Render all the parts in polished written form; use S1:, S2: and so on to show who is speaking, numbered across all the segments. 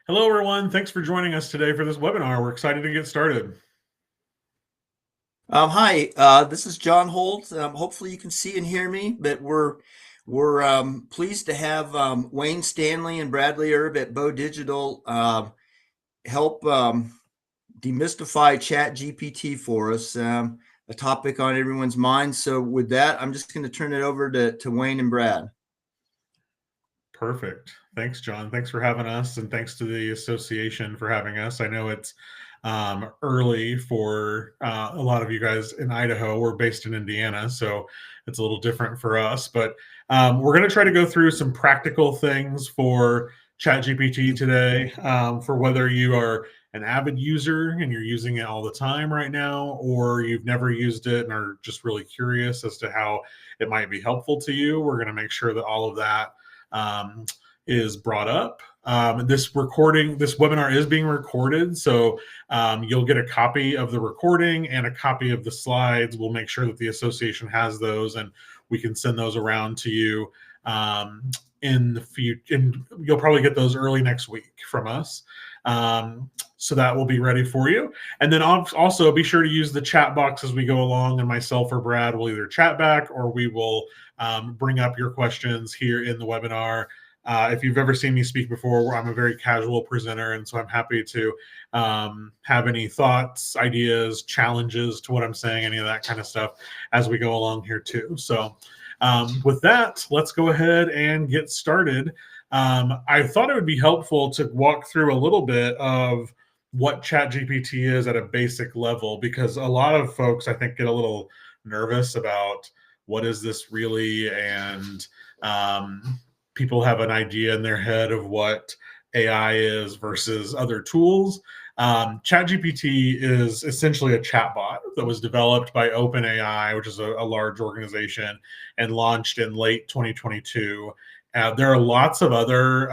S1: Hello, everyone. Thanks for joining us today for this webinar. We're excited to get started.
S2: Hi, this is John Holt. Hopefully you can see and hear me, but we're pleased to have Wayne Stanley and Bradley Erb at Bo Digital help demystify ChatGPT for us, a topic on everyone's mind. So with that, I'm just going to turn it over to Wayne and Brad.
S1: Perfect. Thanks, John. Thanks for having us, and thanks to the association for having us. I know it's early for a lot of you guys in Idaho. We're based in Indiana, so it's a little different for us. But we're going to try to go through some practical things for ChatGPT today, for whether you are an avid user and you're using it all the time right now, or you've never used it and are just really curious as to how it might be helpful to you. We're going to make sure that all of that um, is brought up. This webinar is being recorded, so you'll get a copy of the recording and a copy of the slides. We'll make sure that the association has those, and we can send those around to you in the future. And you'll probably get those early next week from us. So that will be ready for you. And then also be sure to use the chat box as we go along, and myself or Brad will either chat back or we will bring up your questions here in the webinar. If you've ever seen me speak before, I'm a very casual presenter, and so I'm happy to have any thoughts, ideas, challenges to what I'm saying, any of that kind of stuff as we go along here too. So with that, let's go ahead and get started. I thought it would be helpful to walk through a little bit of what ChatGPT is at a basic level, because a lot of folks, I think, get a little nervous about what is this really, and people have an idea in their head of what AI is versus other tools. ChatGPT is essentially a chatbot that was developed by OpenAI, which is a large organization, and launched in late 2022. There are lots of other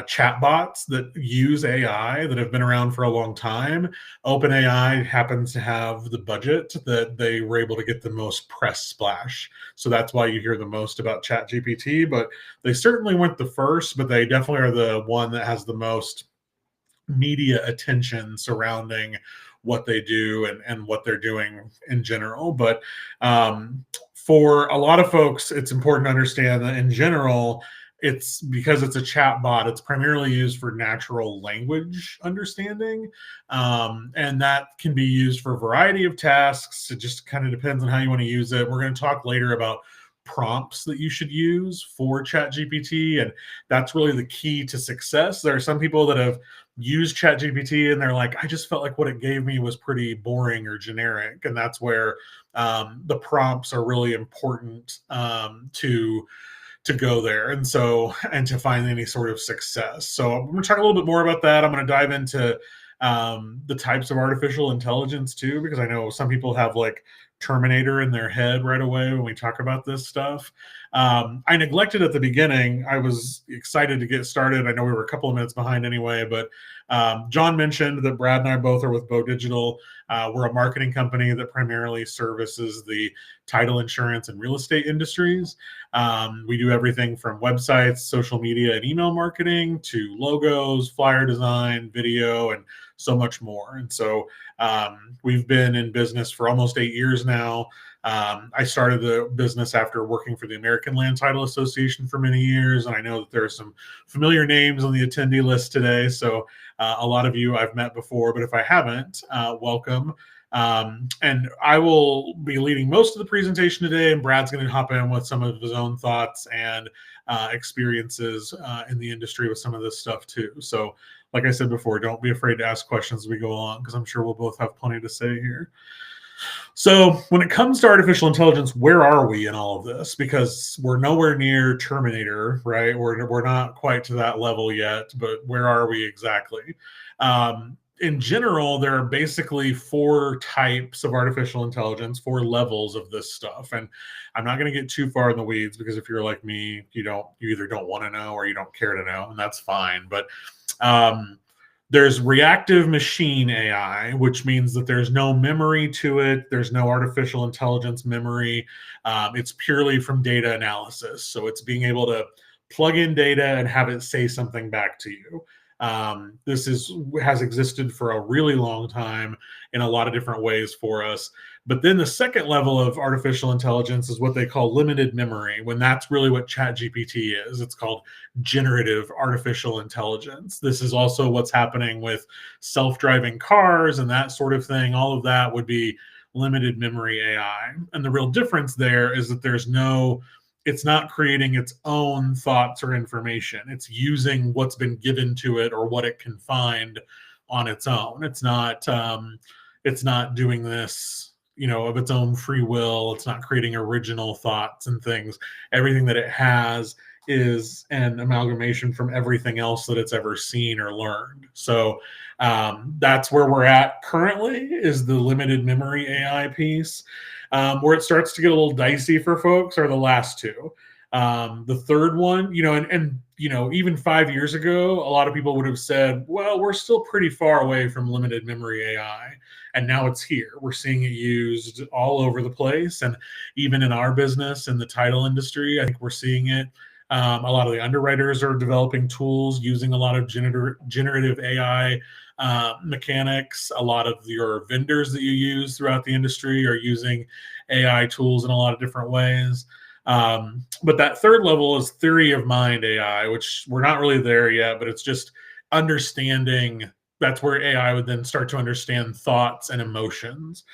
S1: chatbots that use AI that have been around for a long time. OpenAI happens to have the budget that they were able to get the most press splash. So that's why you hear the most about ChatGPT, but they certainly weren't the first, but they definitely are the one that has the most media attention surrounding what they do and what they're doing in general. But for a lot of folks, it's important to understand that in general, it's because it's a chat bot, it's primarily used for natural language understanding. And that can be used for a variety of tasks. It just kind of depends on how you want to use it. We're going to talk later about prompts that you should use for ChatGPT, and that's really the key to success. There are some people that have used ChatGPT and they're like, I just felt like what it gave me was pretty boring or generic, and that's where the prompts are really important to go there, and to find any sort of success. So I'm going to talk a little bit more about that. I'm going to dive into the types of artificial intelligence too, because I know some people have like Terminator in their head right away when we talk about this stuff. I neglected at the beginning. I was excited to get started. I know we were a couple of minutes behind anyway, but John mentioned that Brad and I both are with Bo Digital. We're a marketing company that primarily services the title insurance and real estate industries. We do everything from websites, social media, and email marketing to logos, flyer design, video, and so much more. And so we've been in business for almost 8 years now. I started the business after working for the American Land Title Association for many years, and I know that there are some familiar names on the attendee list today. So a lot of you I've met before, but if I haven't, welcome. And I will be leading most of the presentation today, and Brad's going to hop in with some of his own thoughts and experiences in the industry with some of this stuff too. So like I said before, don't be afraid to ask questions as we go along, because I'm sure we'll both have plenty to say here. So when it comes to artificial intelligence, where are we in all of this? Because we're nowhere near Terminator, right? We're not quite to that level yet, but where are we exactly? In general, there are basically 4 types of artificial intelligence, 4 levels of this stuff. And I'm not going to get too far in the weeds, because if you're like me, you either don't want to know or you don't care to know, and that's fine. But there's reactive machine AI, which means that there's no memory to it. There's no artificial intelligence memory. It's purely from data analysis. So it's being able to plug in data and have it say something back to you. This has existed for a really long time in a lot of different ways for us. But then the second level of artificial intelligence is what they call limited memory, when that's really what ChatGPT is. It's called generative artificial intelligence. This is also what's happening with self-driving cars and that sort of thing. All of that would be limited memory AI. And the real difference there is that it's not creating its own thoughts or information. It's using what's been given to it or what it can find on its own. It's not doing this, of its own free will. It's not creating original thoughts and things. Everything that it has is an amalgamation from everything else that it's ever seen or learned. So that's where we're at currently, is the limited memory AI piece. Where it starts to get a little dicey for folks are the last two. The third one, and even 5 years ago, a lot of people would have said, well, we're still pretty far away from limited memory AI. And now it's here. We're seeing it used all over the place. And even in our business, in the title industry, I think we're seeing it. A lot of the underwriters are developing tools using a lot of generative AI mechanics. A lot of your vendors that you use throughout the industry are using AI tools in a lot of different ways. But that third level is theory of mind AI, which we're not really there yet, but it's just understanding. That's where AI would then start to understand thoughts and emotions.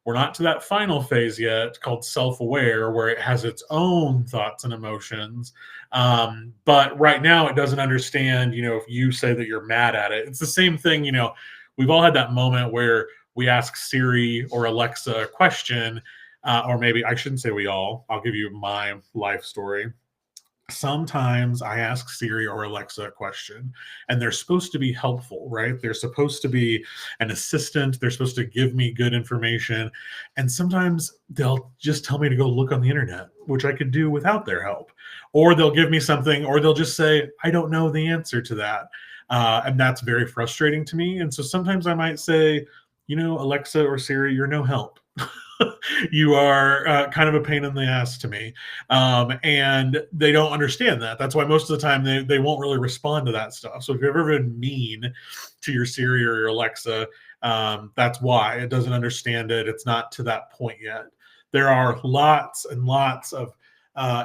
S1: We're not to that final phase yet, called self-aware, where it has its own thoughts and emotions. But right now it doesn't understand, if you say that you're mad at it. It's the same thing, we've all had that moment where we ask Siri or Alexa a question, or maybe I shouldn't say we all. I'll give you my life story. Sometimes I ask Siri or Alexa a question, and they're supposed to be helpful, right? They're supposed to be an assistant. They're supposed to give me good information. And sometimes they'll just tell me to go look on the internet, which I could do without their help. Or they'll give me something, or they'll just say, I don't know the answer to that. And that's very frustrating to me. And so sometimes I might say, Alexa or Siri, you're no help. You are kind of a pain in the ass to me. And they don't understand that. That's why most of the time they won't really respond to that stuff. So if you've ever been mean to your Siri or your Alexa, that's why. It doesn't understand it. It's not to that point yet. There are lots and lots of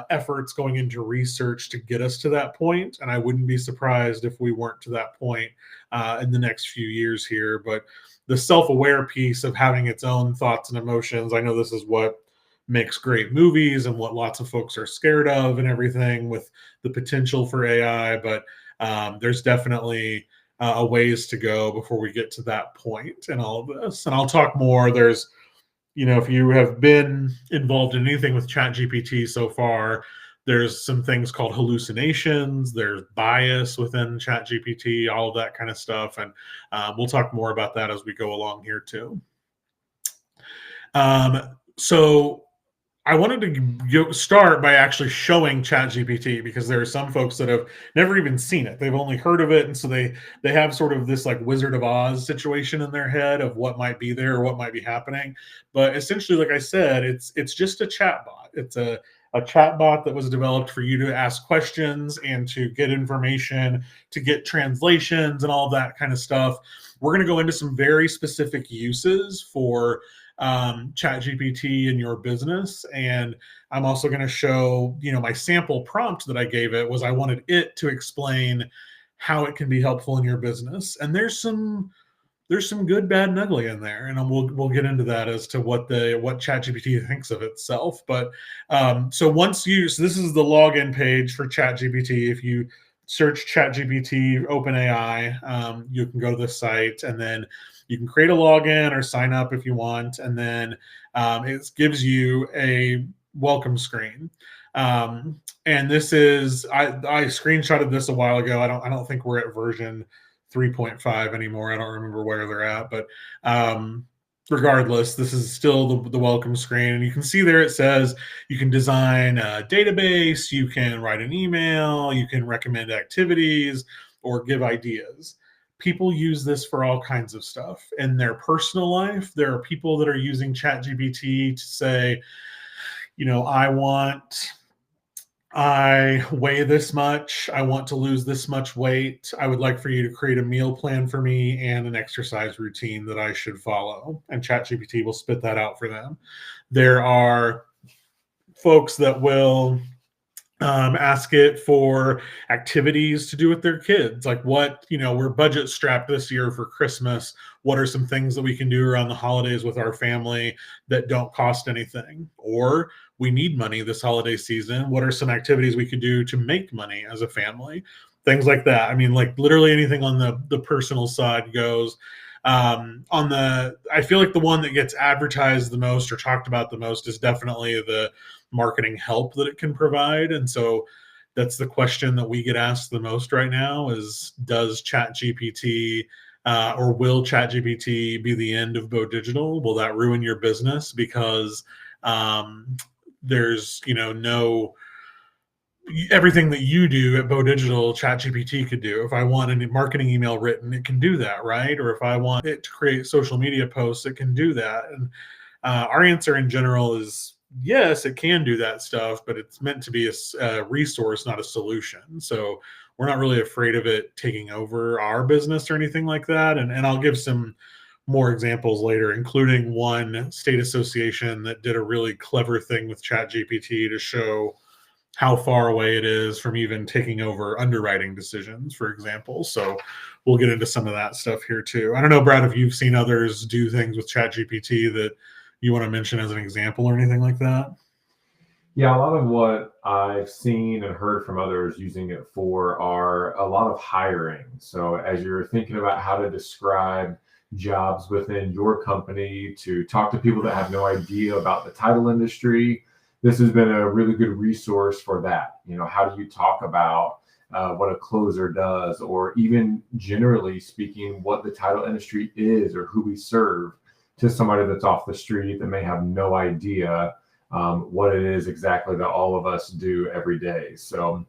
S1: efforts going into research to get us to that point. And I wouldn't be surprised if we weren't to that point in the next few years here. But the self-aware piece of having its own thoughts and emotions, I know this is what makes great movies and what lots of folks are scared of and everything, with the potential for AI. But there's definitely a ways to go before we get to that point in all of this. And I'll talk more. There's, if you have been involved in anything with ChatGPT so far, there's some things called hallucinations. There's bias within ChatGPT, all of that kind of stuff. And we'll talk more about that as we go along here too. So I wanted to start by actually showing ChatGPT, because there are some folks that have never even seen it. They've only heard of it. And so they have sort of this like Wizard of Oz situation in their head of what might be there or what might be happening. But essentially, like I said, it's just a chatbot. It's a chatbot that was developed for you to ask questions and to get information, to get translations and all that kind of stuff. We're going to go into some very specific uses for ChatGPT in your business. And I'm also going to show, my sample prompt that I gave it was I wanted it to explain how it can be helpful in your business. And there's some good, bad, and ugly in there, and we'll get into that as to what ChatGPT thinks of itself. But so this is the login page for ChatGPT. If you search ChatGPT OpenAI, you can go to the site, and then you can create a login or sign up if you want, and then it gives you a welcome screen. And this is I screenshotted this a while ago. I don't think we're at version 3.5 anymore. I don't remember where they're at, but regardless, this is still the welcome screen. And you can see there it says you can design a database, you can write an email, you can recommend activities or give ideas. People use this for all kinds of stuff in their personal life. There are people that are using ChatGPT to say, I want I weigh this much. I want to lose this much weight. I would like for you to create a meal plan for me and an exercise routine that I should follow. And ChatGPT will spit that out for them. There are folks that will ask it for activities to do with their kids, like what, we're budget strapped this year for Christmas. What are some things that we can do around the holidays with our family that don't cost anything? Or we need money this holiday season. What are some activities we could do to make money as a family? Things like that. I mean, like literally anything on the personal side goes. I feel like the one that gets advertised the most or talked about the most is definitely the marketing help that it can provide. And so that's the question that we get asked the most right now is, does ChatGPT or will ChatGPT be the end of Bo Digital? Will that ruin your business? Because there's, no everything that you do at Bo Digital, ChatGPT could do. If I want a marketing email written, it can do that, right? Or if I want it to create social media posts, it can do that. And our answer in general is yes, it can do that stuff, but it's meant to be a resource, not a solution. So we're not really afraid of it taking over our business or anything like that. And I'll give some more examples later, including one state association that did a really clever thing with ChatGPT to show how far away it is from even taking over underwriting decisions, for example. So we'll get into some of that stuff here too. I don't know, Brad, if you've seen others do things with ChatGPT that you want to mention as an example or anything like that.
S3: Yeah, a lot of what I've seen and heard from others using it for are a lot of hiring. So as you're thinking about how to describe jobs within your company, to talk to people that have no idea about the title industry, this has been a really good resource for that. How do you talk about what a closer does, or even generally speaking, what the title industry is or who we serve, to somebody that's off the street that may have no idea what it is exactly that all of us do every day. So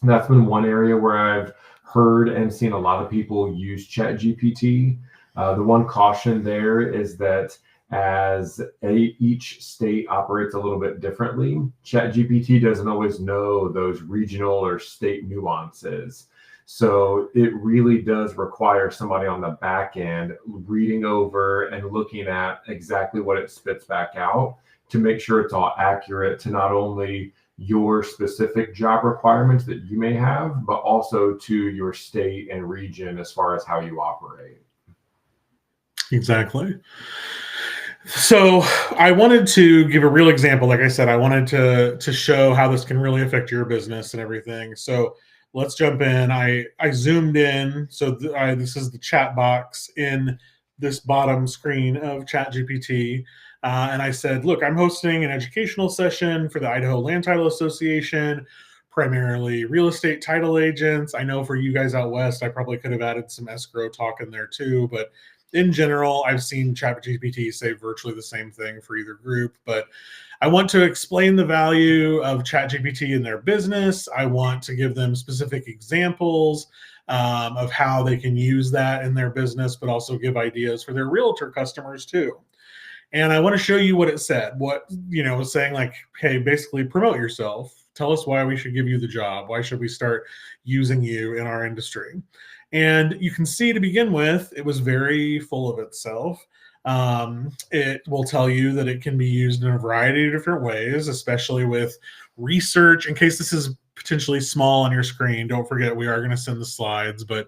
S3: that's been one area where I've heard and seen a lot of people use ChatGPT. The one caution there is that as each state operates a little bit differently, ChatGPT doesn't always know those regional or state nuances. So it really does require somebody on the back end reading over and looking at exactly what it spits back out to make sure it's all accurate to not only your specific job requirements that you may have, but also to your state and region as far as how you operate.
S1: Exactly. So I wanted to give a real example. Like I said, I wanted to show how this can really affect your business and everything. So let's jump in. I zoomed in. So this is the chat box in this bottom screen of ChatGPT. And I said, look, I'm hosting an educational session for the Idaho Land Title Association, primarily real estate title agents. I know for you guys out west, I probably could have added some escrow talk in there too, but in general, I've seen ChatGPT say virtually the same thing for either group. But I want to explain the value of ChatGPT in their business. I want to give them specific examples of how they can use that in their business, but also give ideas for their realtor customers too. And I want to show you what it said. What, saying like, hey, basically promote yourself. Tell us why we should give you the job. Why should we start using you in our industry? And you can see to begin with, it was very full of itself. It will tell you that it can be used in a variety of different ways, especially with research. In case this is potentially small on your screen, don't forget we are going to send the slides, but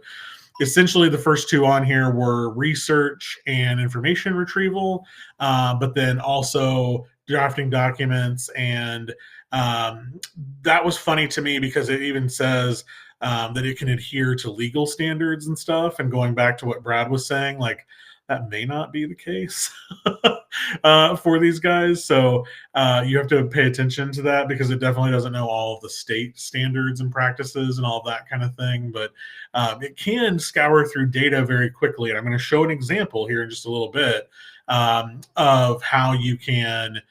S1: essentially the first two on here were research and information retrieval, but then also drafting documents. And that was funny to me because it even says that it can adhere to legal standards and stuff. And going back to what Brad was saying, like that may not be the case for these guys. So you have to pay attention to that because it definitely doesn't know all of the state standards and practices and all of that kind of thing. But it can scour through data very quickly. And I'm going to show an example here in just a little bit of how you can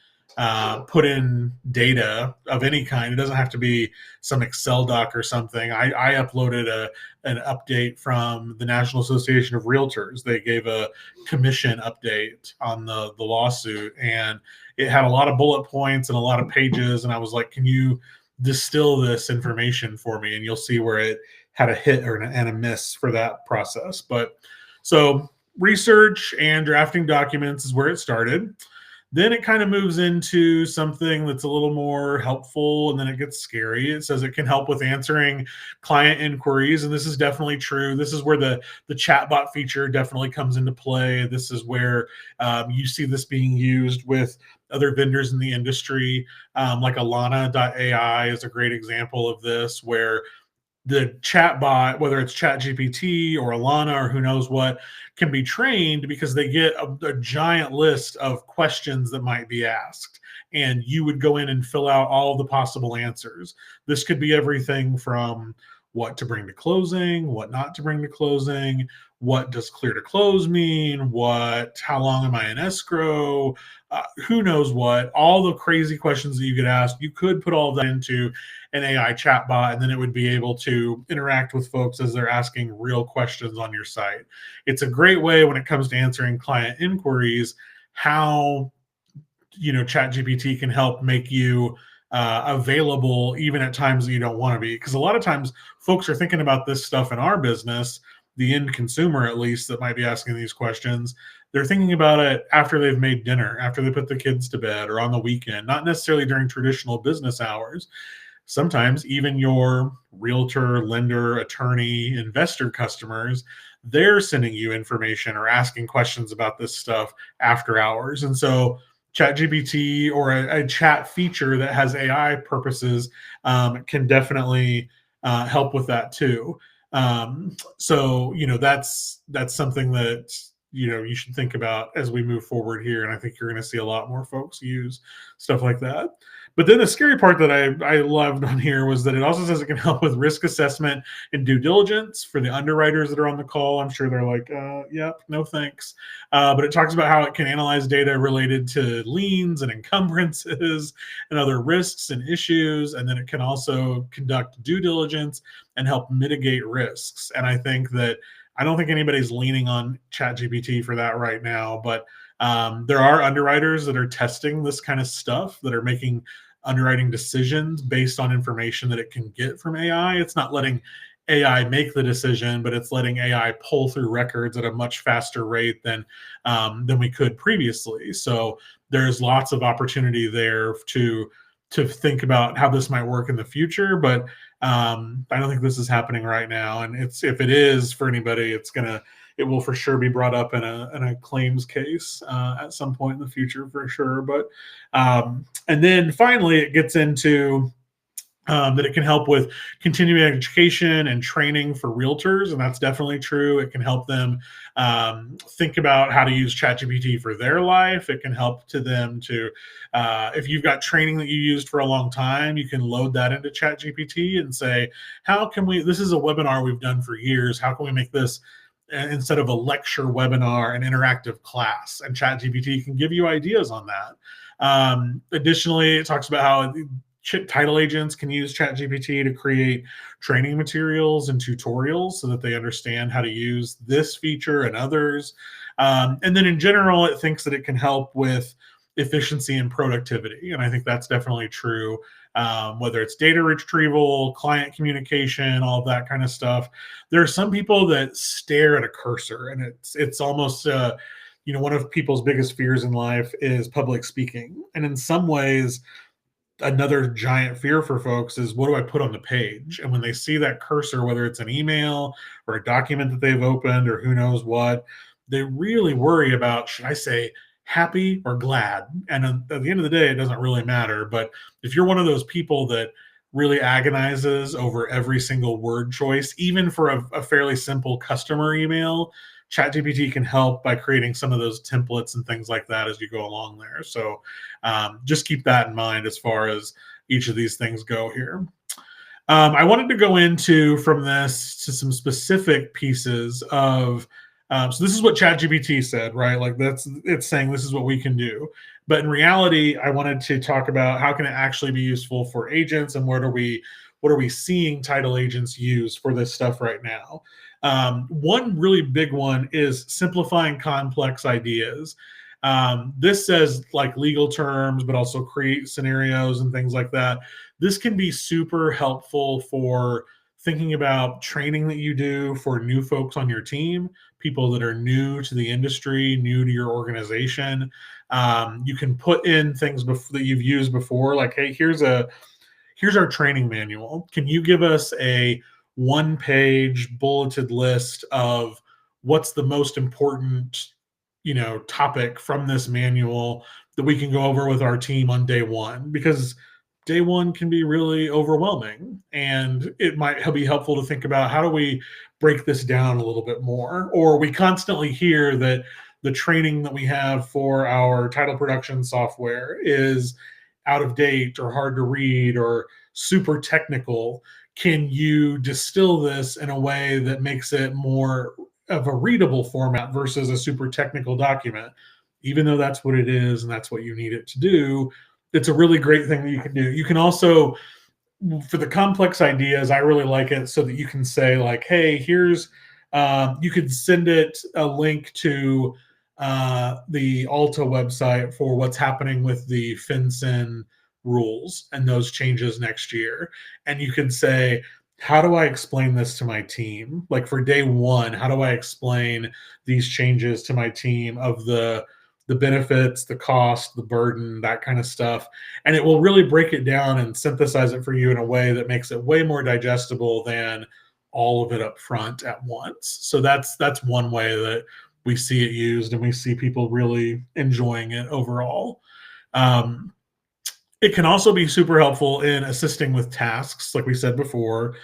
S1: put in data of any kind. It doesn't have to be some Excel doc or something. I uploaded an update from the National Association of Realtors. They gave a commission update on the lawsuit, and it had a lot of bullet points and a lot of pages. And I was like, can you distill this information for me, and you'll see where it had a hit and a miss for that process. But so research and drafting documents is where it started. Then it kind of moves into something that's a little more helpful, and then it gets scary. It says it can help with answering client inquiries, and this is definitely true. This is where the chatbot feature definitely comes into play. This is where you see this being used with other vendors in the industry, like Alana.ai is a great example of this, where the chatbot, whether it's ChatGPT or Alana or who knows what, can be trained because they get a giant list of questions that might be asked. And you would go in and fill out all the possible answers. This could be everything from what to bring to closing, what not to bring to closing, what does clear to close mean, how long am I in escrow, who knows what, all the crazy questions that you could ask. You could put all that into an AI chatbot, and then it would be able to interact with folks as they're asking real questions on your site. It's a great way when it comes to answering client inquiries, how ChatGPT can help make you available even at times that you don't want to be. Because a lot of times folks are thinking about this stuff in our business, the end consumer at least that might be asking these questions. They're thinking about it after they've made dinner, after they put the kids to bed, or on the weekend, not necessarily during traditional business hours. Sometimes even your realtor, lender, attorney, investor customers, they're sending you information or asking questions about this stuff after hours. And so ChatGPT or a chat feature that has AI purposes can definitely help with that too. So that's something that you should think about as we move forward here, and I think you're going to see a lot more folks use stuff like that. But then the scary part that I loved on here was that it also says it can help with risk assessment and due diligence for the underwriters that are on the call. I'm sure they're like, yep, no thanks. But it talks about how it can analyze data related to liens and encumbrances and other risks and issues. And then it can also conduct due diligence and help mitigate risks. And I don't think anybody's leaning on ChatGPT for that right now, but there are underwriters that are testing this kind of stuff, that are making underwriting decisions based on information that it can get from AI. It's not letting AI make the decision, but it's letting AI pull through records at a much faster rate than we could previously. So there's lots of opportunity there to think about how this might work in the future, but I don't think this is happening right now. And if it is for anybody, it will for sure be brought up in a claims case at some point in the future for sure. But and then finally, it gets into that it can help with continuing education and training for realtors, and that's definitely true. It can help them think about how to use ChatGPT for their life. It can help to them to, if you've got training that you used for a long time, you can load that into ChatGPT and say, how can we, this is a webinar we've done for years, how can we make this, instead of a lecture webinar, an interactive class? And ChatGPT can give you ideas on that. Additionally, it talks about how title agents can use ChatGPT to create training materials and tutorials so that they understand how to use this feature and others. And then in general, it thinks that it can help with efficiency and productivity. And I think that's definitely true. Whether it's data retrieval, client communication, all of that kind of stuff. There are some people that stare at a cursor, and it's almost one of people's biggest fears in life is public speaking. And in some ways, another giant fear for folks is, what do I put on the page? And when they see that cursor, whether it's an email or a document that they've opened or who knows what, they really worry about, should I say happy or glad? And at the end of the day, it doesn't really matter. But if you're one of those people that really agonizes over every single word choice, even for a fairly simple customer email, ChatGPT can help by creating some of those templates and things like that as you go along there. So just keep that in mind as far as each of these things go here. I wanted to go into from this to some specific pieces of, so this is what ChatGPT said, right? Like it's saying this is what we can do. But in reality, I wanted to talk about how can it actually be useful for agents, and what are we seeing title agents use for this stuff right now. One really big one is simplifying complex ideas. This says like legal terms, but also create scenarios and things like that. This can be super helpful for thinking about training that you do for new folks on your team, people that are new to the industry, new to your organization. You can put in things that you've used before, like, hey, here's our training manual. Can you give us a one-page bulleted list of what's the most important, topic from this manual that we can go over with our team on day one? Because day one can be really overwhelming, and it might be helpful to think about, how do we break this down a little bit more? Or we constantly hear that the training that we have for our title production software is out of date or hard to read or super technical. Can you distill this in a way that makes it more of a readable format versus a super technical document? Even though that's what it is and that's what you need it to do, it's a really great thing that you can do. You can also, for the complex ideas, I really like it so that you can say like, hey, here's, you could send it a link to the Alta website for what's happening with the FinCEN rules and those changes next year. And you could say, how do I explain this to my team? Like for day one, how do I explain these changes to my team of the benefits, the cost, the burden, that kind of stuff? And it will really break it down and synthesize it for you in a way that makes it way more digestible than all of it up front at once. So that's one way that we see it used, and we see people really enjoying it overall. It can also be super helpful in assisting with tasks, like we said before,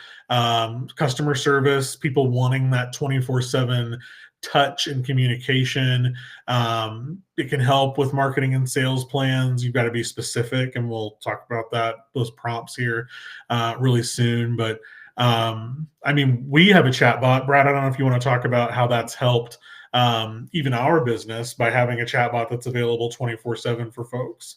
S1: customer service, people wanting that 24/7 touch and communication. It can help with marketing and sales plans. You've got to be specific, and we'll talk about those prompts here really soon. But we have a chat bot. Brad, I don't know if you want to talk about how that's helped even our business by having a chatbot that's available 24/7 for folks.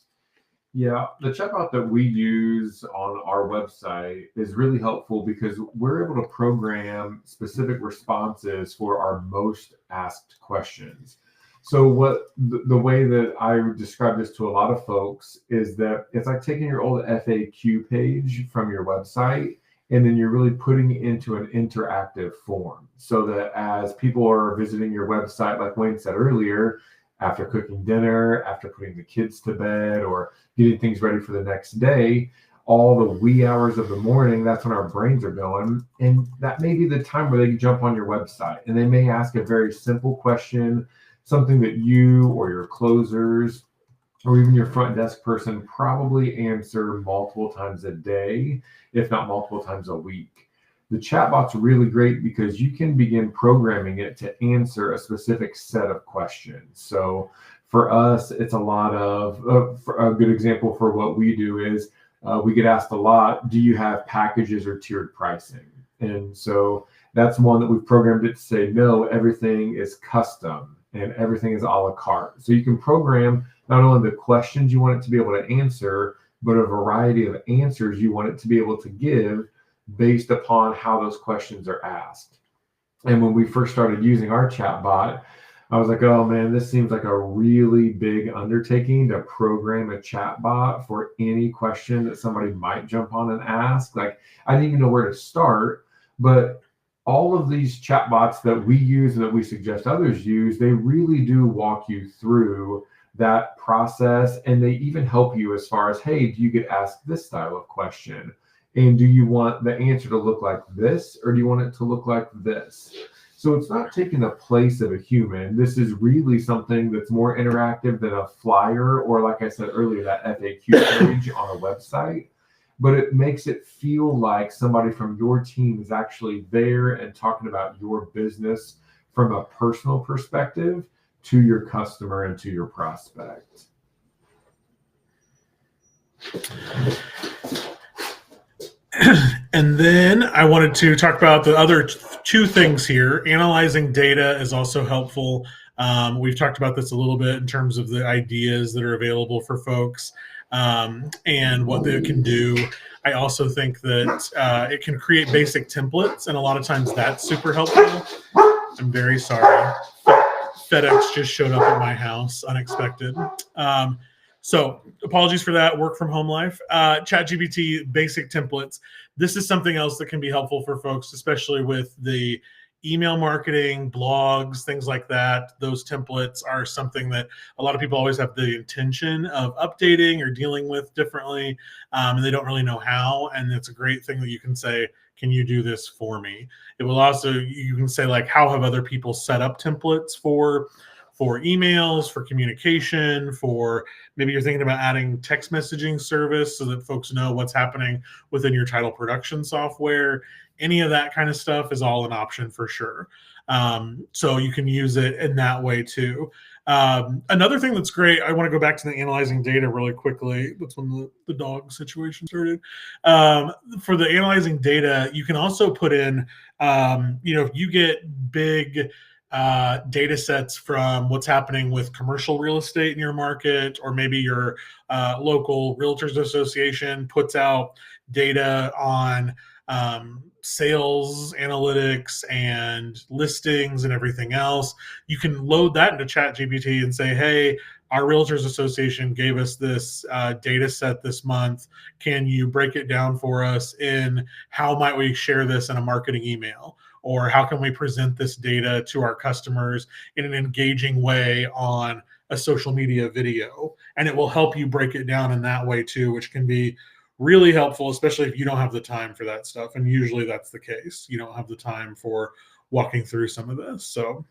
S3: Yeah, the chatbot that we use on our website is really helpful because we're able to program specific responses for our most asked questions. So the way that I would describe this to a lot of folks is that it's like taking your old FAQ page from your website, and then you're really putting it into an interactive form so that as people are visiting your website, like Wayne said earlier, after cooking dinner, after putting the kids to bed, or getting things ready for the next day, all the wee hours of the morning, that's when our brains are going. And that may be the time where they jump on your website and they may ask a very simple question, something that you or your closers or even your front desk person probably answer multiple times a day, if not multiple times a week. The chatbot's really great because you can begin programming it to answer a specific set of questions. So for us, it's a lot of, a good example for what we do is we get asked a lot, do you have packages or tiered pricing? And so that's one that we've programmed it to say, no, everything is custom and everything is a la carte. So you can program not only the questions you want it to be able to answer, but a variety of answers you want it to be able to give based upon how those questions are asked. And when we first started using our chatbot, I was like, oh man, this seems like a really big undertaking to program a chatbot for any question that somebody might jump on and ask. Like, I didn't even know where to start, but all of these chatbots that we use and that we suggest others use, they really do walk you through that process. And they even help you as far as, hey, do you get asked this style of question? And do you want the answer to look like this, or do you want it to look like this? So it's not taking the place of a human. This is really something that's more interactive than a flyer, or like I said earlier, that FAQ page on a website. But it makes it feel like somebody from your team is actually there and talking about your business from a personal perspective to your customer and to your prospect.
S1: And then I wanted to talk about the other two things here. Analyzing data is also helpful. We've talked about this a little bit in terms of the ideas that are available for folks and what they can do. I also think that it can create basic templates, and a lot of times that's super helpful. I'm very sorry. FedEx just showed up at my house, unexpected. So apologies for that. Work from home life. ChatGPT basic templates. This is something else that can be helpful for folks, especially with the email marketing, blogs, things like that. Those templates are something that a lot of people always have the intention of updating or dealing with differently, and they don't really know how. And it's a great thing that you can say, can you do this for me? It will also, you can say like, how have other people set up templates for emails, for communication, for maybe you're thinking about adding text messaging service so that folks know what's happening within your title production software. Any of that kind of stuff is all an option for sure. So you can use it in that way too. Another thing that's great, I want to go back to the analyzing data really quickly. That's when the dog situation started. For the analyzing data, you can also put in, if you get big data sets from what's happening with commercial real estate in your market, or maybe your local realtors association puts out data on sales analytics and listings and everything else. You can load that into ChatGPT and say, hey, our realtors association gave us this data set this month. Can you break it down for us in how might we share this in a marketing email? Or how can we present this data to our customers in an engaging way on a social media video? And it will help you break it down in that way too, which can be really helpful, especially if you don't have the time for that stuff. And usually that's the case. You don't have the time for walking through some of this. So,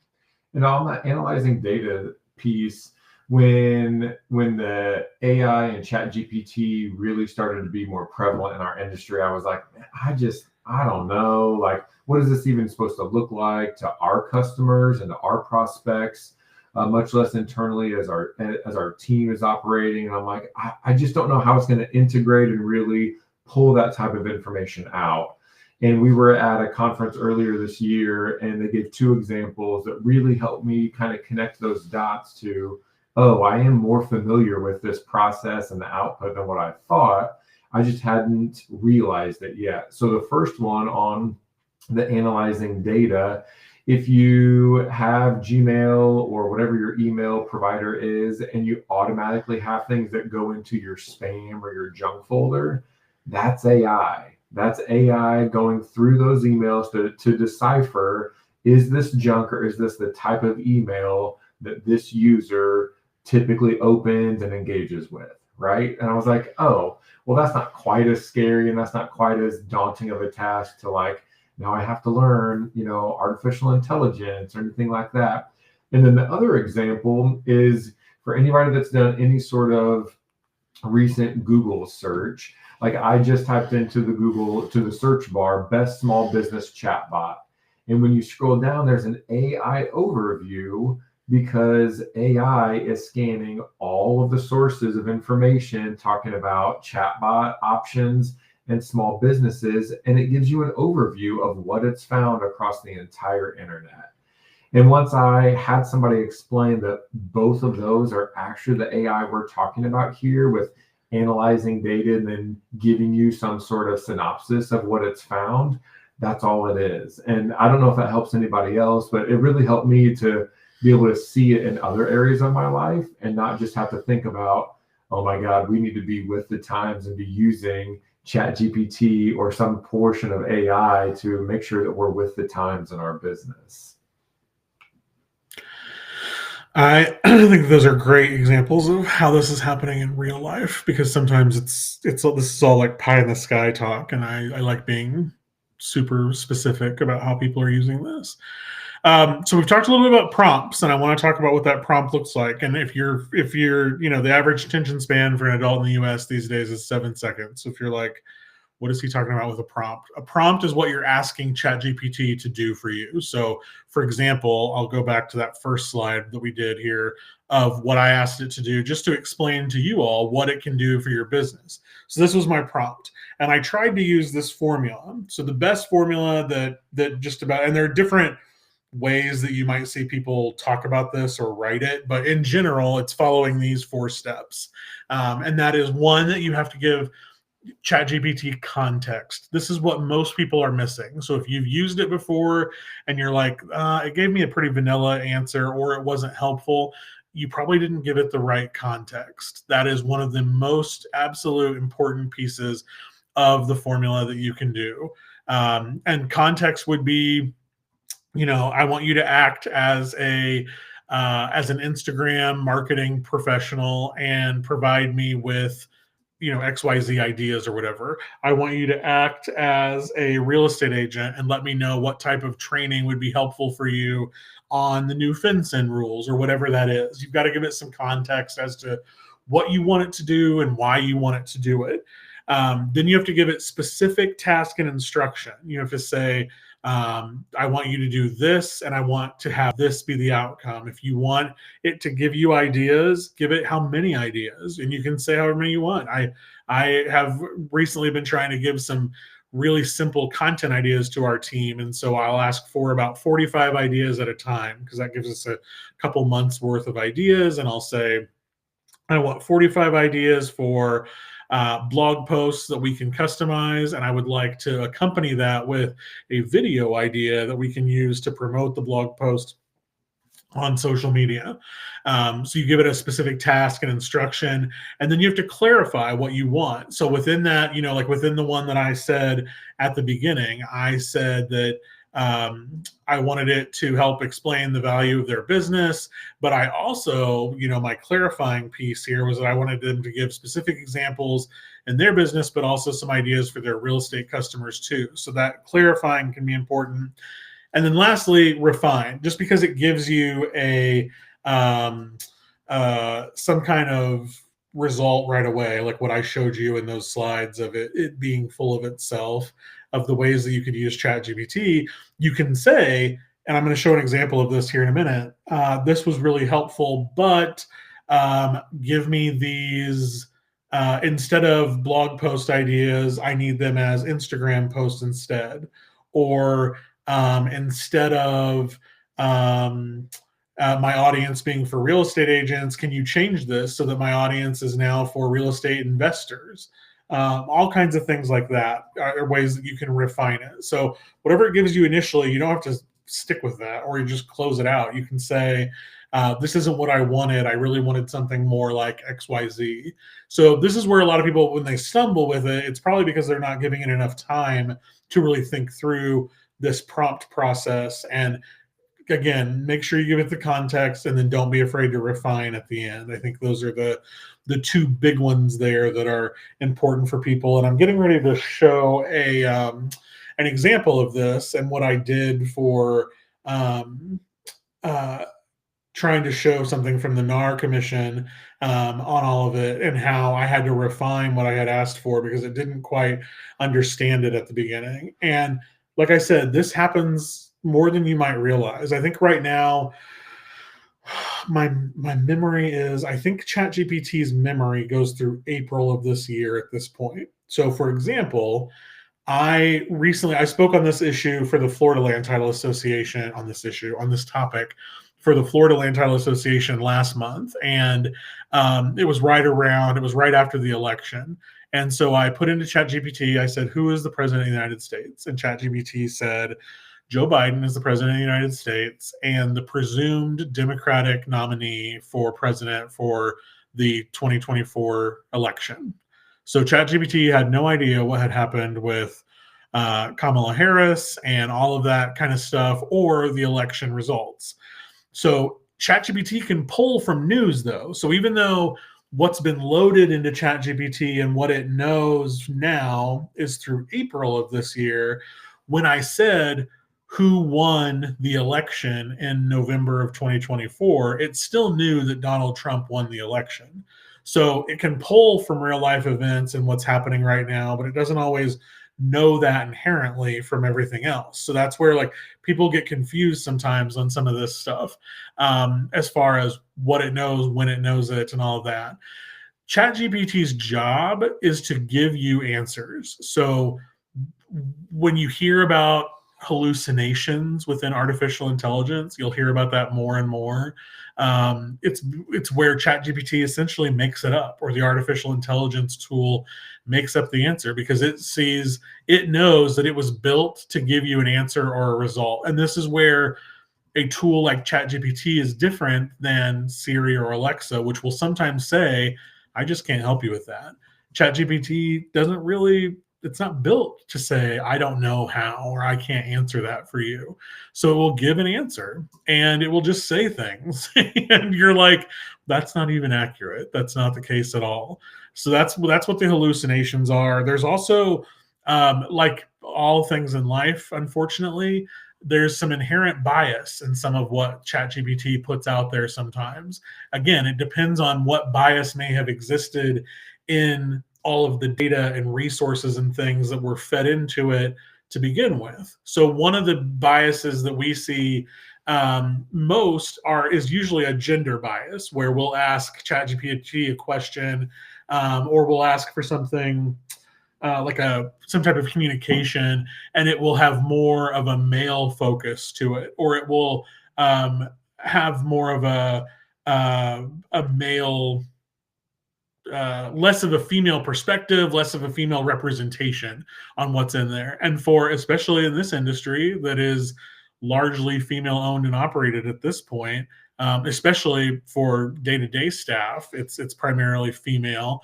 S3: on that analyzing data piece, when the AI and ChatGPT really started to be more prevalent in our industry, I was like, I don't know, like, what is this even supposed to look like to our customers and to our prospects, much less internally as our team is operating. And I'm like, I just don't know how it's going to integrate and really pull that type of information out. And we were at a conference earlier this year, and they gave 2 examples that really helped me kind of connect those dots to, oh, I am more familiar with this process and the output than what I thought. I just hadn't realized it yet. So the first one on the analyzing data, if you have Gmail or whatever your email provider is, and you automatically have things that go into your spam or your junk folder, that's AI. That's AI going through those emails to decipher, is this junk or is this the type of email that this user typically opens and engages with, right? And I was like, oh, well, that's not quite as scary and that's not quite as daunting of a task to like, now I have to learn, artificial intelligence or anything like that. And then the other example is for anybody that's done any sort of recent Google search. Like I just typed into the search bar, best small business chatbot. And when you scroll down, there's an AI overview because AI is scanning all of the sources of information talking about chatbot options and small businesses, and it gives you an overview of what it's found across the entire internet. And once I had somebody explain that both of those are actually the AI we're talking about here, with analyzing data and then giving you some sort of synopsis of what it's found, that's all it is. And I don't know if that helps anybody else, but it really helped me to be able to see it in other areas of my life and not just have to think about, oh my God, we need to be with the times and be using ChatGPT or some portion of AI to make sure that we're with the times in our business.
S1: I think those are great examples of how this is happening in real life, because sometimes this is all like pie in the sky talk, and I like being super specific about how people are using this. So we've talked a little bit about prompts, and I want to talk about what that prompt looks like. And if you're, the average attention span for an adult in the US these days is 7 seconds. So if you're like, what is he talking about with a prompt? A prompt is what you're asking ChatGPT to do for you. So for example, I'll go back to that first slide that we did here of what I asked it to do, just to explain to you all what it can do for your business. So this was my prompt. And I tried to use this formula. So the best formula that just about, and there are different ways that you might see people talk about this or write it, but in general, it's following these 4 steps. And that is, one, that you have to give ChatGPT context. This is what most people are missing. So if you've used it before and you're like, it gave me a pretty vanilla answer or it wasn't helpful, you probably didn't give it the right context. That is one of the most absolute important pieces of the formula that you can do. And context would be, I want you to act as as an Instagram marketing professional and provide me with XYZ ideas or whatever. I want you to act as a real estate agent and let me know what type of training would be helpful for you on the new FinCEN rules or whatever that is. You've got to give it some context as to what you want it to do and why you want it to do it. Then you have to give it specific task and instruction. You have to say, I want you to do this and I want to have this be the outcome. If you want it to give you ideas, give it how many ideas, and you can say however many you want. I have recently been trying to give some really simple content ideas to our team, and so I'll ask for about 45 ideas at a time because that gives us a couple months worth of ideas, and I'll say I want 45 ideas for blog posts that we can customize, and I would like to accompany that with a video idea that we can use to promote the blog post on social media. So you give it a specific task and instruction, and then you have to clarify what you want. So within that, like within the one that I said at the beginning, I said that I wanted it to help explain the value of their business, but I also, my clarifying piece here was that I wanted them to give specific examples in their business, but also some ideas for their real estate customers too. So that clarifying can be important. And then lastly, refine. Just because it gives you some kind of result right away, like what I showed you in those slides of it being full of itself, of the ways that you could use ChatGPT, you can say, and I'm going to show an example of this here in a minute, this was really helpful, but give me these, instead of blog post ideas, I need them as Instagram posts instead. Or instead of my audience being for real estate agents, can you change this so that my audience is now for real estate investors? All kinds of things like that are ways that you can refine it. So whatever it gives you initially, you don't have to stick with that or you just close it out. You can say, this isn't what I wanted. I really wanted something more like XYZ. So this is where a lot of people, when they stumble with it, it's probably because they're not giving it enough time to really think through this prompt process. And again, make sure you give it the context and then don't be afraid to refine at the end. I think those are the two big ones there that are important for people. And I'm getting ready to show an example of this and what I did for trying to show something from the NAR Commission on all of it and how I had to refine what I had asked for because it didn't quite understand it at the beginning. And like I said, this happens more than you might realize. I think right now, my memory is, I think ChatGPT's memory goes through April of this year at this point. So for example, I spoke on this issue for the Florida Land Title Association on this topic for the Florida Land Title Association last month. And it was right after the election. And so I put into ChatGPT, I said, who is the president of the United States? And ChatGPT said, Joe Biden is the president of the United States and the presumed Democratic nominee for president for the 2024 election. So ChatGPT had no idea what had happened with Kamala Harris and all of that kind of stuff or the election results. So ChatGPT can pull from news, though. So even though what's been loaded into ChatGPT and what it knows now is through April of this year, when I said who won the election in November of 2024, it still knew that Donald Trump won the election. So it can pull from real life events and what's happening right now, but it doesn't always know that inherently from everything else. So that's where like people get confused sometimes on some of this stuff as far as what it knows, when it knows it, and all of that. ChatGPT's job is to give you answers. So when you hear about hallucinations within artificial intelligence. You'll hear about that more and more. It's where ChatGPT essentially makes it up, or the artificial intelligence tool makes up the answer, because it knows that it was built to give you an answer or a result. And this is where a tool like ChatGPT is different than Siri or Alexa, which will sometimes say, I just can't help you with that. ChatGPT doesn't really, it's not built to say, I don't know how, or I can't answer that for you. So it will give an answer and it will just say things. And you're like, that's not even accurate. That's not the case at all. So that's what the hallucinations are. There's also, like all things in life, unfortunately, there's some inherent bias in some of what ChatGPT puts out there sometimes. Again, it depends on what bias may have existed in all of the data and resources and things that were fed into it to begin with. So one of the biases that we see most is usually a gender bias, where we'll ask ChatGPT a question, or we'll ask for something like some type of communication, and it will have more of a male focus to it, or it will have more of a male, less of a female perspective, less of a female representation on what's in there. And for, especially in this industry that is largely female owned and operated at this point, especially for day-to-day staff, it's primarily female.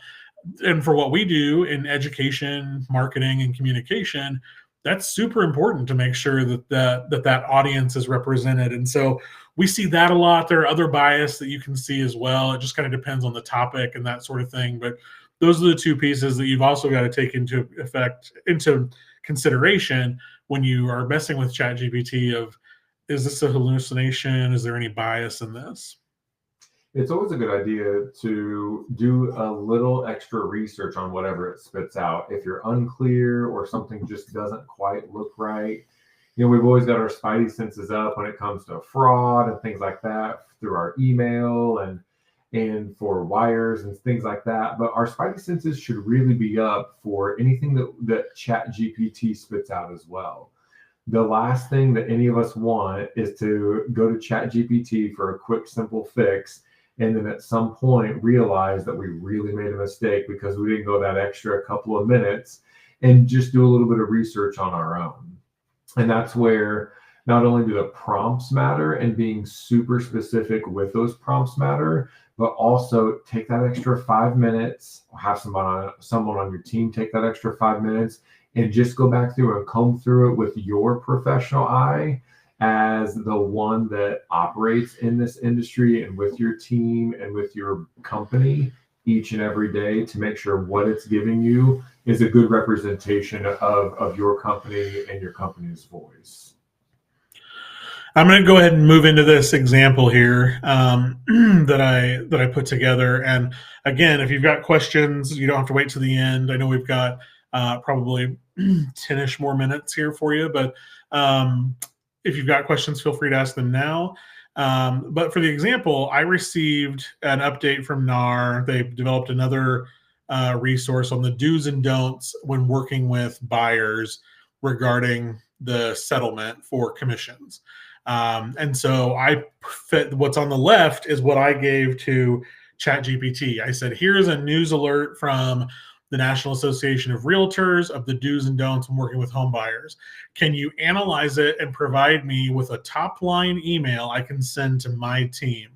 S1: And for what we do in education, marketing, and communication, that's super important to make sure that audience is represented. And so we see that a lot. There are other bias that you can see as well. It just kind of depends on the topic and that sort of thing. But those are the two pieces that you've also got to take into consideration when you are messing with ChatGPT of, is this a hallucination? Is there any bias in this?
S3: It's always a good idea to do a little extra research on whatever it spits out. If you're unclear or something just doesn't quite look right, we've always got our spidey senses up when it comes to fraud and things like that through our email and for wires and things like that. But our spidey senses should really be up for anything that ChatGPT spits out as well. The last thing that any of us want is to go to ChatGPT for a quick, simple fix, and then at some point realize that we really made a mistake because we didn't go that extra couple of minutes and just do a little bit of research on our own. And that's where not only do the prompts matter and being super specific with those prompts matter, but also take that extra 5 minutes, have someone on your team take that extra 5 minutes and just go back through and comb through it with your professional eye as the one that operates in this industry, and with your team and with your company each and every day, to make sure what it's giving you is a good representation of your company and your company's voice.
S1: I'm going to go ahead and move into this example here that I put together. And again, if you've got questions, you don't have to wait to the end. I know we've got probably 10-ish more minutes here for you, but if you've got questions, feel free to ask them now. But for the example, I received an update from NAR. They've developed another resource on the do's and don'ts when working with buyers regarding the settlement for commissions. And so what's on the left is what I gave to ChatGPT. I said, here's a news alert from the National Association of Realtors of the do's and don'ts when working with home buyers. Can you analyze it and provide me with a top line email I can send to my team?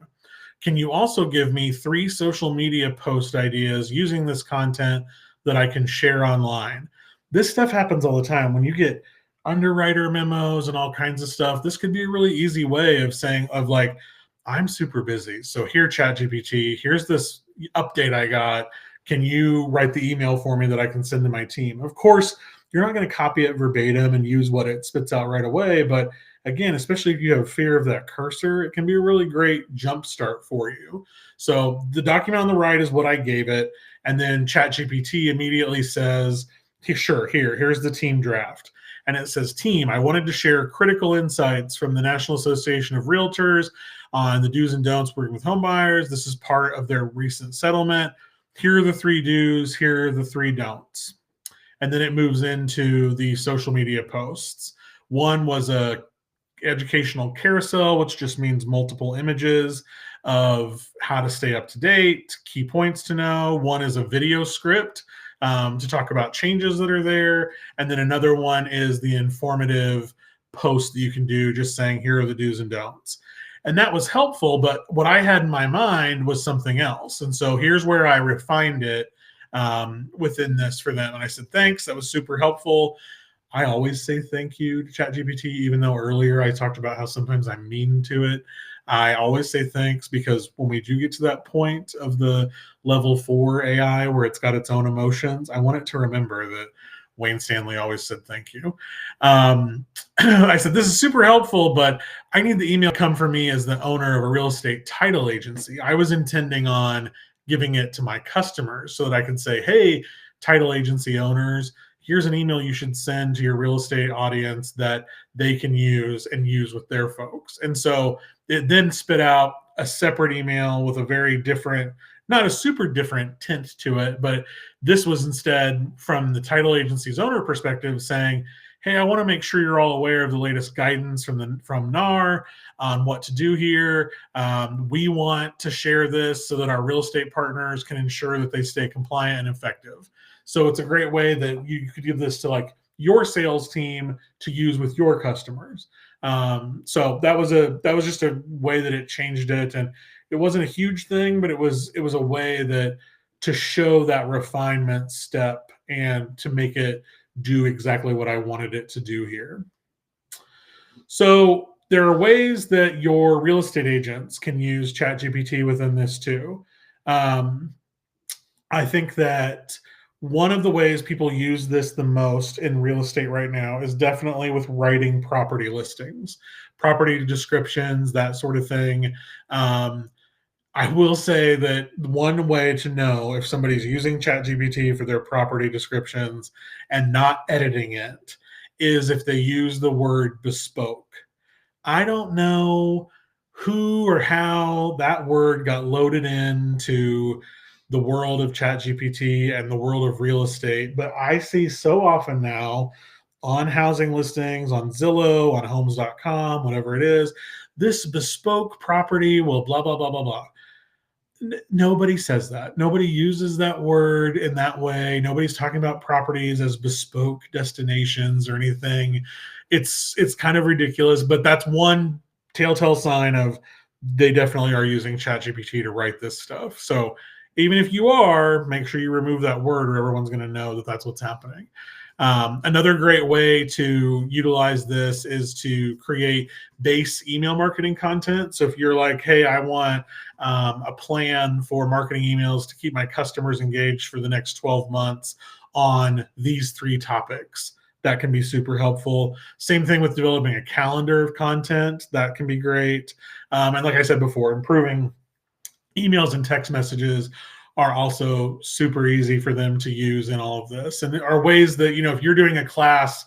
S1: Can you also give me 3 social media post ideas using this content that I can share online? This stuff happens all the time. When you get underwriter memos and all kinds of stuff, this could be a really easy way of saying, like, I'm super busy. So here, ChatGPT, here's this update I got. Can you write the email for me that I can send to my team? Of course, you're not going to copy it verbatim and use what it spits out right away. But again, especially if you have fear of that cursor, it can be a really great jump start for you. So the document on the right is what I gave it. And then ChatGPT immediately says, sure, here's the team draft. And it says, team, I wanted to share critical insights from the National Association of Realtors on the do's and don'ts working with home buyers. This is part of their recent settlement. Here are the 3 do's, here are the 3 don'ts. And then it moves into the social media posts. One was a educational carousel, which just means multiple images of how to stay up to date, key points to know. One is a video script to talk about changes that are there. And then another one is the informative post that you can do, just saying, here are the do's and don'ts. And that was helpful, but what I had in my mind was something else. And so here's where I refined it within this for them. And I said, thanks, that was super helpful. I always say thank you to ChatGPT, even though earlier I talked about how sometimes I'm mean to it. I always say thanks, because when we do get to that point of the level 4 AI where it's got its own emotions, I want it to remember that Wayne Stanley always said thank you. I said, this is super helpful, but I need the email come from me as the owner of a real estate title agency. I was intending on giving it to my customers so that I could say, hey, title agency owners, here's an email you should send to your real estate audience that they can use and use with their folks. And so it then spit out a separate email with a very different, not a super different tint to it, but this was instead from the title agency's owner perspective saying, hey, I want to make sure you're all aware of the latest guidance from NAR on what to do here. We want to share this so that our real estate partners can ensure that they stay compliant and effective. So it's a great way that you could give this to like your sales team to use with your customers. So that was just a way that it changed it, and it wasn't a huge thing, but it was a way that to show that refinement step and to make it do exactly what I wanted it to do here. So there are ways that your real estate agents can use ChatGPT within this too. I think that one of the ways people use this the most in real estate right now is definitely with writing property listings, property descriptions, that sort of thing. I will say that one way to know if somebody's using ChatGPT for their property descriptions and not editing it is if they use the word bespoke. I don't know who or how that word got loaded into the world of ChatGPT and the world of real estate, but I see so often now on housing listings, on Zillow, on homes.com, whatever it is, this bespoke property will blah, blah, blah, blah, blah. Nobody says that. Nobody uses that word in that way. Nobody's talking about properties as bespoke destinations or anything. It's kind of ridiculous, but that's one telltale sign of they definitely are using ChatGPT to write this stuff. So even if you are, make sure you remove that word or everyone's going to know that that's what's happening. Another great way to utilize this is to create base email marketing content. So if you're like, hey, I want a plan for marketing emails to keep my customers engaged for the next 12 months on these 3 topics, that can be super helpful. Same thing with developing a calendar of content. That can be great. And like I said before, improving emails and text messages are also super easy for them to use in all of this. And there are ways that, if you're doing a class,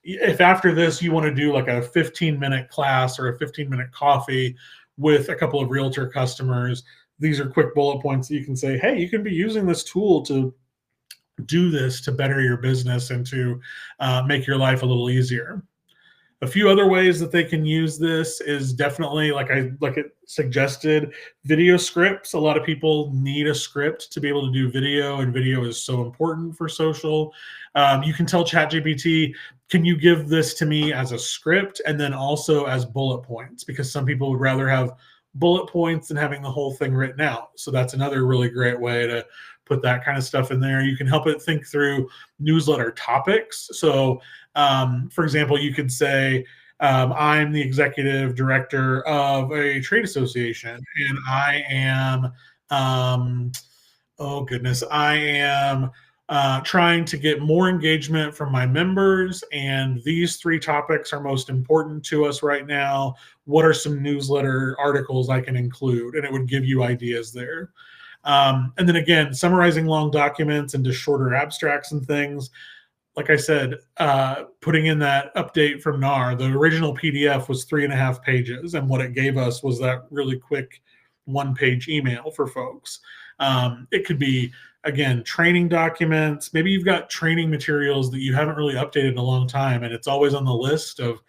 S1: if after this you want to do like a 15-minute class or a 15-minute coffee with a couple of realtor customers, these are quick bullet points that you can say, hey, you can be using this tool to do this to better your business and to make your life a little easier. A few other ways that they can use this is definitely, like it suggested, video scripts. A lot of people need a script to be able to do video, and video is so important for social. You can tell ChatGPT, can you give this to me as a script and then also as bullet points? Because some people would rather have bullet points than having the whole thing written out. So that's another really great way to put that kind of stuff in there. You can help it think through newsletter topics. So for example, you could say, I'm the executive director of a trade association, and I am, I am trying to get more engagement from my members, and these 3 topics are most important to us right now. What are some newsletter articles I can include? And it would give you ideas there. And then again, summarizing long documents into shorter abstracts and things. Like I said, putting in that update from NAR, the original PDF was 3.5 pages. And what it gave us was that really quick 1-page email for folks. It could be, again, training documents. Maybe you've got training materials that you haven't really updated in a long time, and it's always on the list of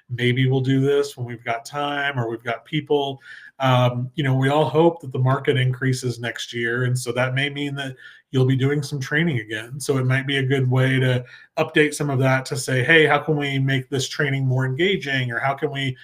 S1: maybe we'll do this when we've got time or we've got people. We all hope that the market increases next year, and so that may mean that you'll be doing some training again. So it might be a good way to update some of that to say, hey, how can we make this training more engaging, or how can we,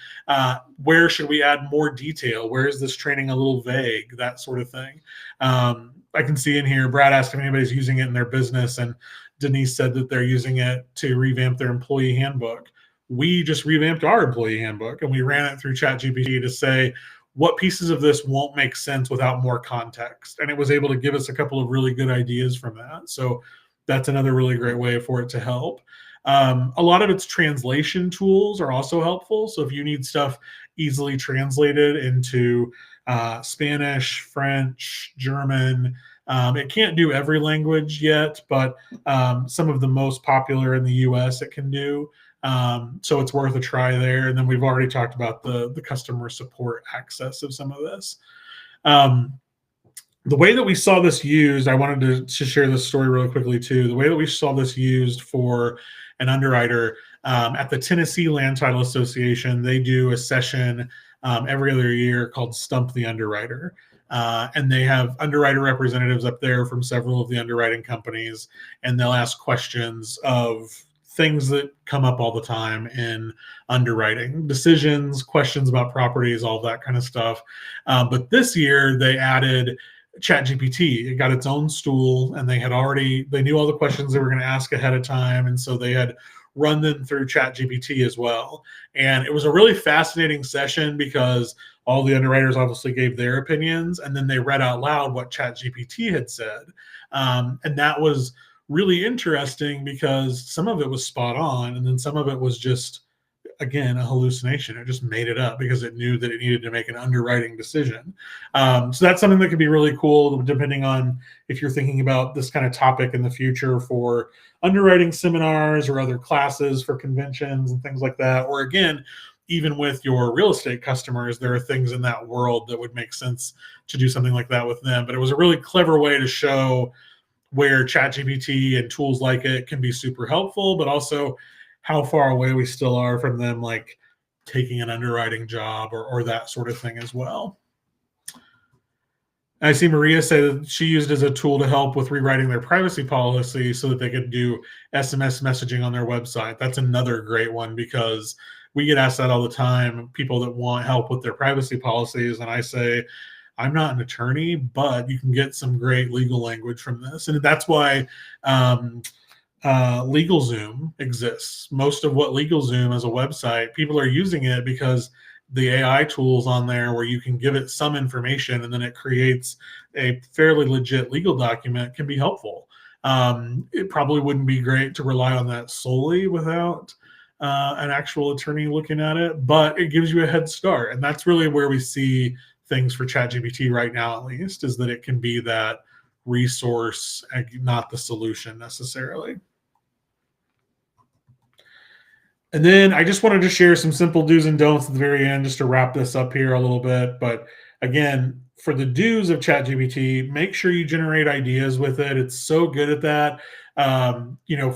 S1: where should we add more detail? Where is this training a little vague? That sort of thing. I can see in here, Brad asked if anybody's using it in their business, and Denise said that they're using it to revamp their employee handbook. We just revamped our employee handbook, and we ran it through ChatGPT to say, what pieces of this won't make sense without more context? And it was able to give us a couple of really good ideas from that. So that's another really great way for it to help. A lot of its translation tools are also helpful. So if you need stuff easily translated into Spanish, French, German, it can't do every language yet, but some of the most popular in the US it can do. So it's worth a try there. And then we've already talked about the customer support access of some of this. The way that we saw this used, I wanted to share this story really quickly too. The way that we saw this used for an underwriter at the Tennessee Land Title Association, they do a session every other year called Stump the Underwriter. And they have underwriter representatives up there from several of the underwriting companies, and they'll ask questions of things that come up all the time in underwriting, decisions, questions about properties, all that kind of stuff. But this year they added ChatGPT. It got its own stool, and they knew all the questions they were going to ask ahead of time. And so they had run them through ChatGPT as well. And it was a really fascinating session because all the underwriters obviously gave their opinions, and then they read out loud what ChatGPT had said. And that was really interesting because some of it was spot on, and then some of it was just, again, a hallucination. It just made it up because it knew that it needed to make an underwriting decision. So that's something that could be really cool, depending on if you're thinking about this kind of topic in the future for underwriting seminars or other classes for conventions and things like that. Or again, even with your real estate customers, there are things in that world that would make sense to do something like that with them. But it was a really clever way to show where ChatGPT and tools like it can be super helpful, but also how far away we still are from them, like taking an underwriting job or that sort of thing as well. I see Maria say that she used it as a tool to help with rewriting their privacy policy so that they could do SMS messaging on their website. That's another great one because we get asked that all the time, people that want help with their privacy policies. And I say, I'm not an attorney, but you can get some great legal language from this. And that's why LegalZoom exists. Most of what LegalZoom as a website, people are using it because the AI tools on there where you can give it some information and then it creates a fairly legit legal document can be helpful. It probably wouldn't be great to rely on that solely without an actual attorney looking at it, but it gives you a head start. And that's really where we see things for ChatGPT right now, at least, is that it can be that resource and not the solution necessarily. And then I just wanted to share some simple do's and don'ts at the very end, just to wrap this up here a little bit. But again, for the do's of ChatGPT, make sure you generate ideas with it. It's so good at that.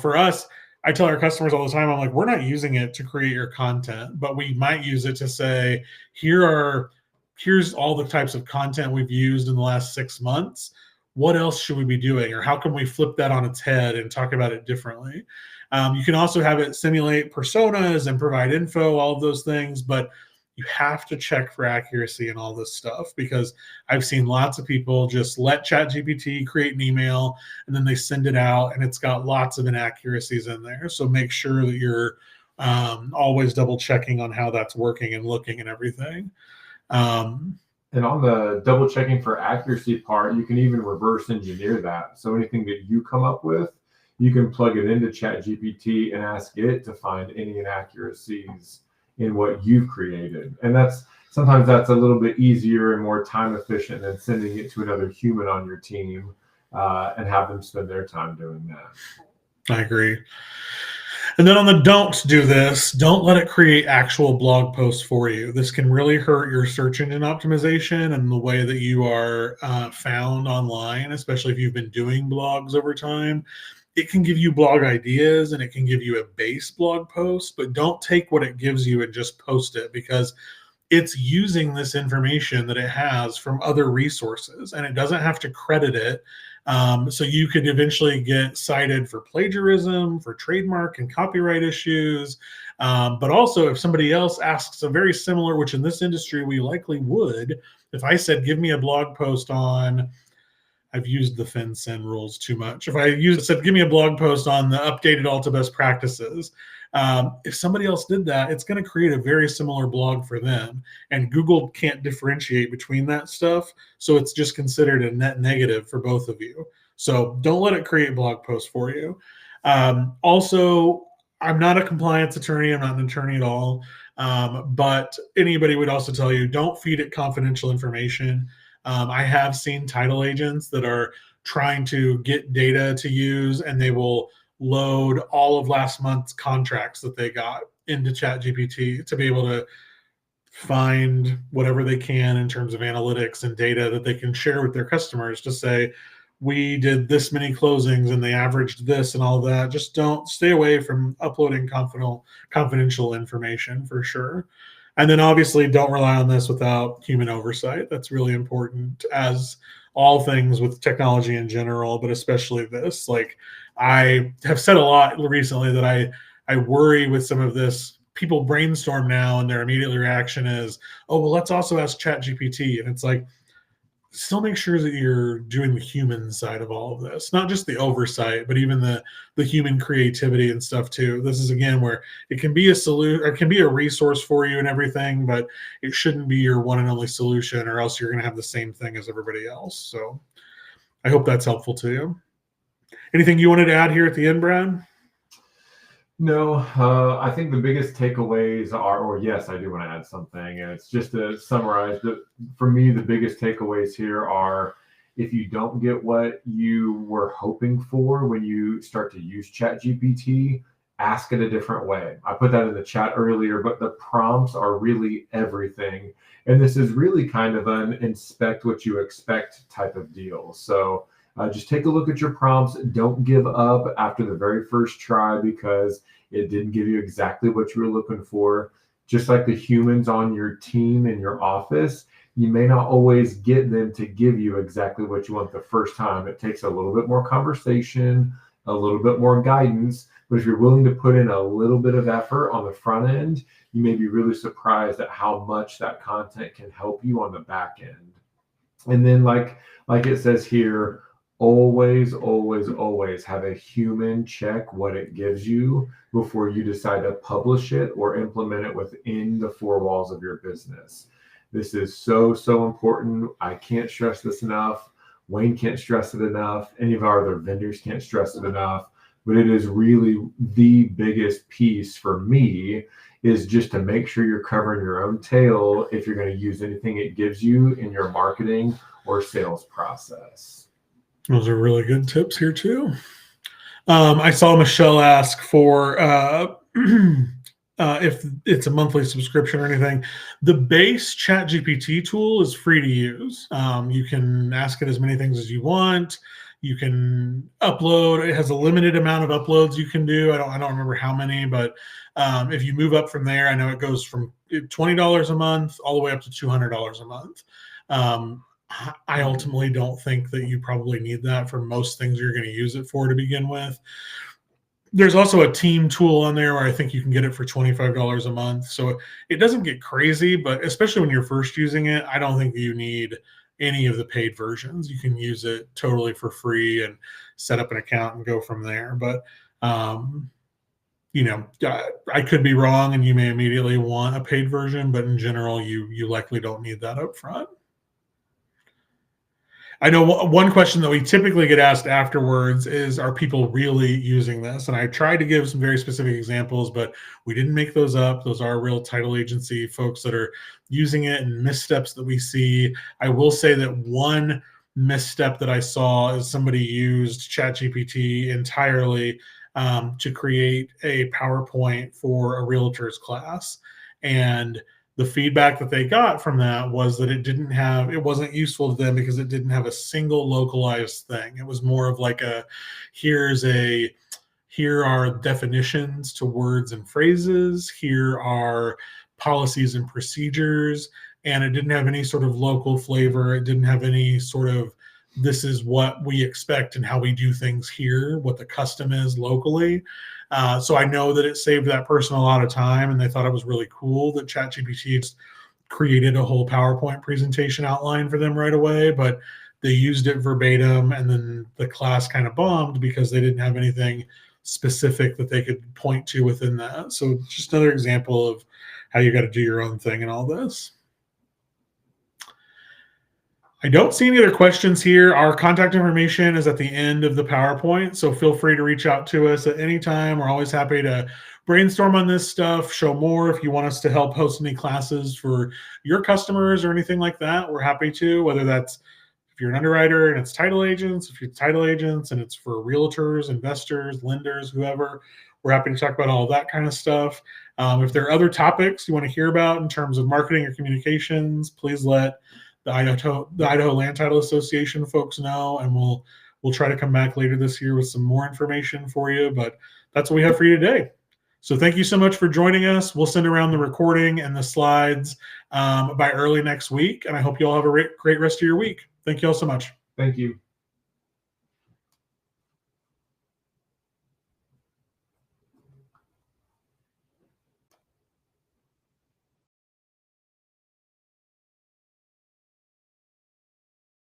S1: For us, I tell our customers all the time, I'm like, we're not using it to create your content, but we might use it to say, here's all the types of content we've used in the last 6 months. What else should we be doing? Or how can we flip that on its head and talk about it differently? You can also have it simulate personas and provide info, all of those things, but you have to check for accuracy and all this stuff, because I've seen lots of people just let ChatGPT create an email and then they send it out and it's got lots of inaccuracies in there. So make sure that you're always double checking on how that's working and looking and everything.
S3: And on the double checking for accuracy part, you can even reverse engineer that. So anything that you come up with, you can plug it into ChatGPT and ask it to find any inaccuracies in what you've created. And sometimes that's a little bit easier and more time efficient than sending it to another human on your team and have them spend their time doing that.
S1: I agree. And then on the don't do this, don't let it create actual blog posts for you. This can really hurt your search engine optimization and the way that you are found online, especially if you've been doing blogs over time. It can give you blog ideas and it can give you a base blog post, but don't take what it gives you and just post it, because it's using this information that it has from other resources and it doesn't have to credit it. So you could eventually get cited for plagiarism, for trademark and copyright issues. But also, if somebody else asks a very similar, which in this industry we likely would, if I said, give me a blog post on, I've used the FinCEN rules too much. If I said, give me a blog post on the updated Alta best practices, if somebody else did that, it's going to create a very similar blog for them. And Google can't differentiate between that stuff. So it's just considered a net negative for both of you. So don't let it create blog posts for you. Also, I'm not a compliance attorney. I'm not an attorney at all. But anybody would also tell you, don't feed it confidential information. I have seen title agents that are trying to get data to use, and they will load all of last month's contracts that they got into ChatGPT to be able to find whatever they can in terms of analytics and data that they can share with their customers to say, we did this many closings and they averaged this and all that. Just don't stay away from uploading confidential information for sure. And then obviously don't rely on this without human oversight. That's really important, as all things with technology in general, but especially this. Like, I have said a lot recently that I worry with some of this. People brainstorm now and their immediate reaction is, oh, well, let's also ask ChatGPT. And it's like, still make sure that you're doing the human side of all of this, not just the oversight, but even the human creativity and stuff too. This is again where it can be a solution, or it can be a resource for you and everything, but it shouldn't be your one and only solution, or else you're going to have the same thing as everybody else. So I hope that's helpful to you. Anything you wanted to add here at the end, Brad?
S3: No, I think the biggest takeaways are, or yes, I do want to add something, and it's just to summarize. For me, the biggest takeaways here are, if you don't get what you were hoping for when you start to use ChatGPT, ask it a different way. I put that in the chat earlier, but the prompts are really everything. And this is really kind of an inspect what you expect type of deal. So just take a look at your prompts. Don't give up after the very first try because it didn't give you exactly what you were looking for. Just like the humans on your team in your office, you may not always get them to give you exactly what you want the first time. It takes a little bit more conversation, a little bit more guidance. But if you're willing to put in a little bit of effort on the front end, you may be really surprised at how much that content can help you on the back end. And then like it says here, always, always, always have a human check what it gives you before you decide to publish it or implement it within the four walls of your business. This is so, so important. I can't stress this enough. Wayne can't stress it enough. Any of our other vendors can't stress it enough. But it is really the biggest piece for me, is just to make sure you're covering your own tail if you're going to use anything it gives you in your marketing or sales process.
S1: Those are really good tips here too. I saw Michelle ask for if it's a monthly subscription or anything. The base ChatGPT tool is free to use. You can ask it as many things as you want. You can upload. It has a limited amount of uploads you can do. I don't remember how many, but if you move up from there, I know it goes from $20 a month all the way up to $200 a month. I ultimately don't think that you probably need that for most things you're going to use it for to begin with. There's also a team tool on there where I think you can get it for $25 a month. So it doesn't get crazy, but especially when you're first using it, I don't think you need any of the paid versions. You can use it totally for free and set up an account and go from there. But, I could be wrong and you may immediately want a paid version, but in general, you likely don't need that up front. I know one question that we typically get asked afterwards is, are people really using this? And I tried to give some very specific examples, but we didn't make those up. Those are real title agency folks that are using it, and missteps that we see. I will say that one misstep that I saw is somebody used ChatGPT entirely to create a PowerPoint for a realtor's class. And the feedback that they got from that was that it wasn't useful to them because it didn't have a single localized thing. It was more of like here are definitions to words and phrases, here are policies and procedures, and it didn't have any sort of local flavor. It didn't have any sort of, this is what we expect and how we do things here, what the custom is locally. So I know that it saved that person a lot of time, and they thought it was really cool that ChatGPT just created a whole PowerPoint presentation outline for them right away, but they used it verbatim, and then the class kind of bombed because they didn't have anything specific that they could point to within that. So just another example of how you got to do your own thing in all this. I don't see any other questions here. Our contact information is at the end of the PowerPoint, so feel free to reach out to us at any time. We're always happy to brainstorm on this stuff, show more. If you want us to help host any classes for your customers or anything like that, we're happy to, whether that's if you're an underwriter and it's title agents, if you're title agents and it's for realtors, investors, lenders, whoever, we're happy to talk about all that kind of stuff. If there are other topics you want to hear about in terms of marketing or communications, please let the Idaho Land Title Association folks know, and we'll try to come back later this year with some more information for you. But that's what we have for you today. So thank you so much for joining us. We'll send around the recording and the slides by early next week, and I hope you all have a great rest of your week. Thank you all so much.
S3: Thank you.